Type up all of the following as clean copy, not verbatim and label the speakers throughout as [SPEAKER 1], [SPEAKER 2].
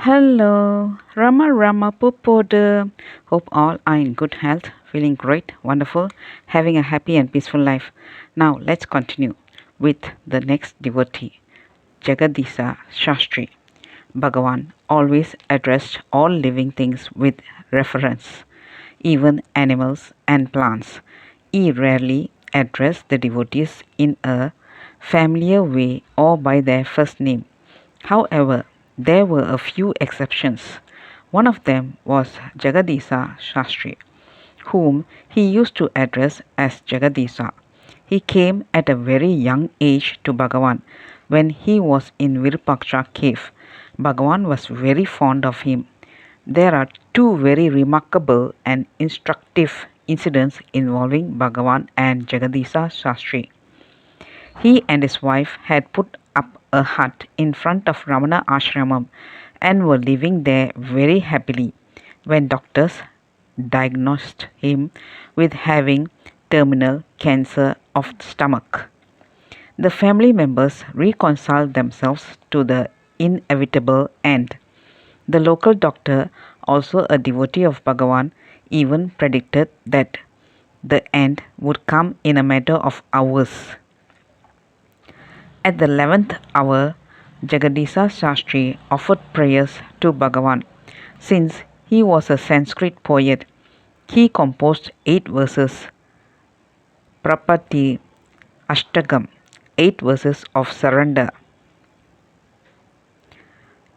[SPEAKER 1] Hello, Rama Pupoda. Hope all are in good health, feeling great, wonderful, having a happy and peaceful life. Now let's continue with the next devotee, Jagadishasastri. Bhagavan always addressed all living things with reference, even animals and plants. He rarely addressed the devotees in a familiar way or by their first name. However, there were a few exceptions. One of them was Jagadisa Shastri, whom he used to address as Jagadisa. He came at a very young age to Bhagavan when he was in Virupaksha cave. Bhagavan was very fond of him. There are two very remarkable and instructive incidents involving Bhagavan and Jagadisa Shastri. He and his wife had put up a hut in front of Ramana Ashramam and were living there very happily when doctors diagnosed him with having terminal cancer of the stomach. The family members reconciled themselves to the inevitable end. The local doctor, also a devotee of Bhagavan, even predicted that the end would come in a matter of hours. At the 11th hour, Jagadishasastri offered prayers to Bhagavan. Since he was a Sanskrit poet, he composed 8 verses, Prapati Ashtagam, 8 verses of surrender,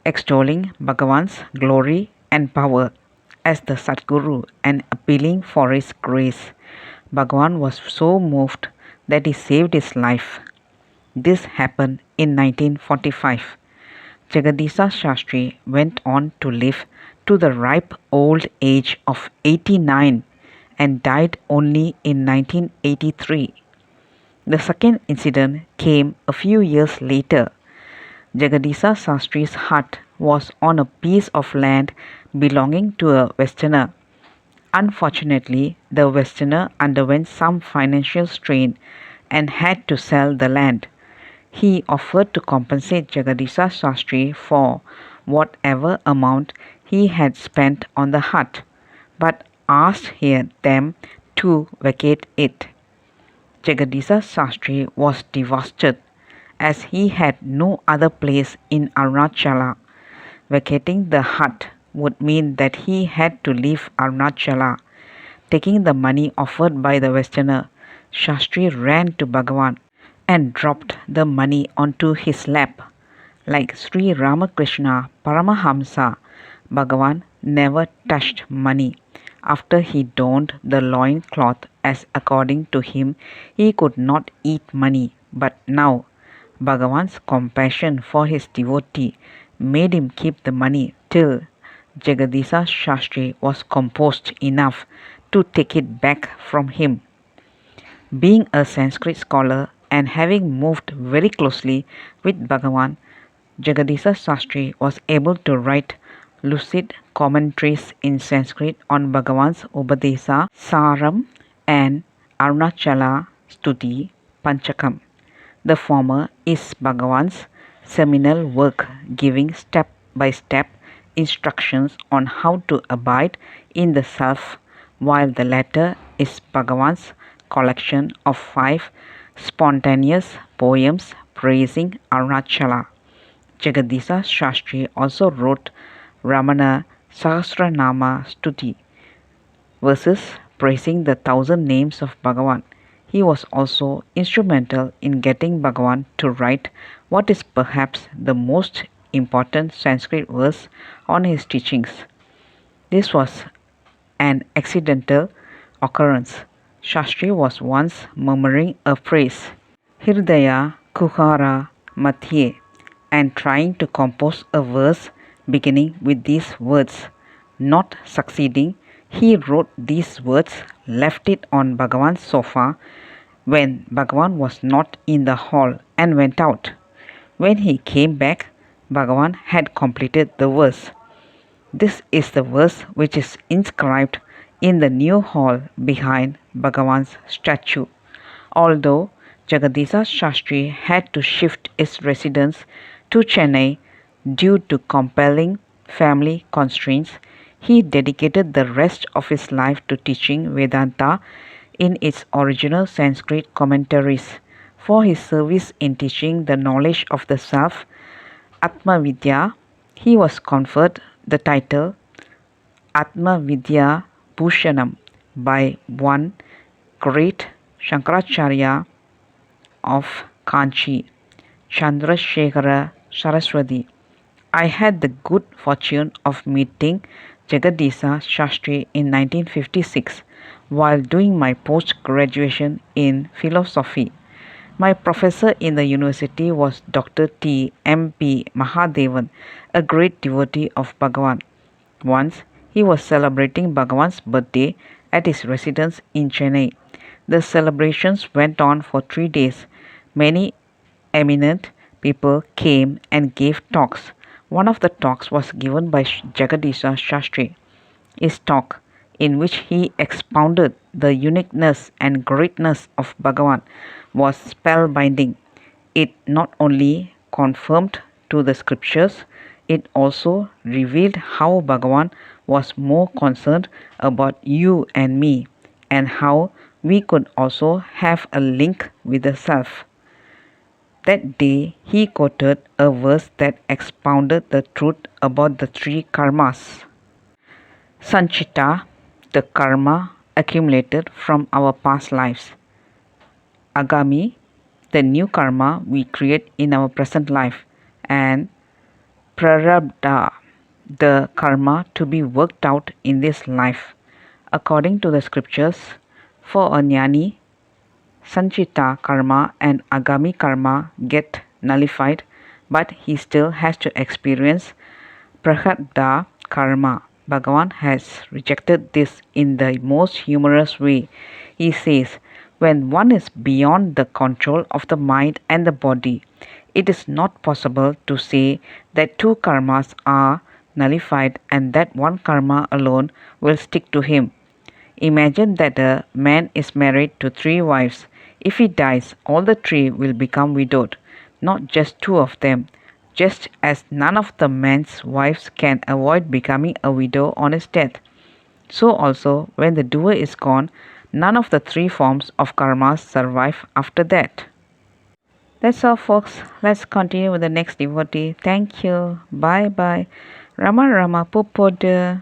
[SPEAKER 1] extolling Bhagavan's glory and power as the Sadguru and appealing for his grace. Bhagavan was so moved that he saved his life. This happened in 1945. Jagadishasastri went on to live to the ripe old age of 89 and died only in 1983. The second incident came a few years later. Jagadishasastri's hut was on a piece of land belonging to a Westerner. Unfortunately, the Westerner underwent some financial strain and had to sell the land. He offered to compensate Jagadishasastri for whatever amount he had spent on the hut, but asked them to vacate it. Jagadishasastri was devastated as he had no other place in Arunachala. Vacating the hut would mean that he had to leave Arunachala. Taking the money offered by the Westerner, Shastri ran to Bhagavan and dropped the money onto his lap. Like Sri Ramakrishna Paramahamsa, Bhagavan never touched money. After he donned the loin cloth, as according to him he could not eat money, but now Bhagavan's compassion for his devotee made him keep the money till Jagadishasastri was composed enough to take it back from him. Being a Sanskrit scholar and having moved very closely with Bhagavan, Jagadishasastri was able to write lucid commentaries in Sanskrit on Bhagavan's Upadesa Saram and Arunachala Stuti Panchakam. The former is Bhagavan's seminal work giving step-by-step instructions on how to abide in the self, while the latter is Bhagavan's collection of 5 spontaneous poems praising Arunachala. Jagadishasastri also wrote Ramana Sahasranama Stuti, verses praising the 1,000 names of Bhagavan. He was also instrumental in getting Bhagavan to write what is perhaps the most important Sanskrit verse on his teachings. This was an accidental occurrence. Shastri was once murmuring a phrase, Hirdaya Kuhara Matye, and trying to compose a verse beginning with these words. Not succeeding, he wrote these words, left it on Bhagavan's sofa when Bhagavan was not in the hall, and went out. When he came back, Bhagavan had completed the verse. This is the verse which is inscribed in the new hall behind Bhagavan's statue. Although Jagadishasastri had to shift his residence to Chennai due to compelling family constraints, he dedicated the rest of his life to teaching Vedanta in its original Sanskrit commentaries. For his service in teaching the knowledge of the self, Atma Vidya, he was conferred the title Atma Vidya Bhushanam by one great Shankaracharya of Kanchi, Chandrasekhara Saraswati. I had the good fortune of meeting Jagadishasastri in 1956 while doing my post-graduation in philosophy. My professor in the university was Dr. T. M. P. Mahadevan, a great devotee of Bhagavan. Once he was celebrating Bhagavan's birthday at his residence in Chennai. The celebrations went on for 3 days. Many eminent people came and gave talks. One of the talks was given by Jagadisha Shastri. His talk, in which he expounded the uniqueness and greatness of Bhagavan, was spellbinding. It not only confirmed to the scriptures, it also revealed how Bhagavan was more concerned about you and me, and how we could also have a link with the self. That day he quoted a verse that expounded the truth about the three karmas. Sanchita, the karma accumulated from our past lives. Agami, the new karma we create in our present life. And Prarabdha, the karma to be worked out in this life. According to the scriptures, for a jnani, Sanchita karma and Agami karma get nullified, but he still has to experience Prarabdha karma. Bhagavan has rejected this in the most humorous way. He says, when one is beyond the control of the mind and the body, it is not possible to say that two karmas are nullified and that one karma alone will stick to him. Imagine that a man is married to 3 wives. If he dies, all the 3 will become widowed, not just 2 of them. Just as none of the man's wives can avoid becoming a widow on his death, so also when the doer is gone, none of the 3 forms of karmas survive after that. That's all, folks. Let's continue with the next devotee. Thank you. Bye bye. Rama Rama Pupoda.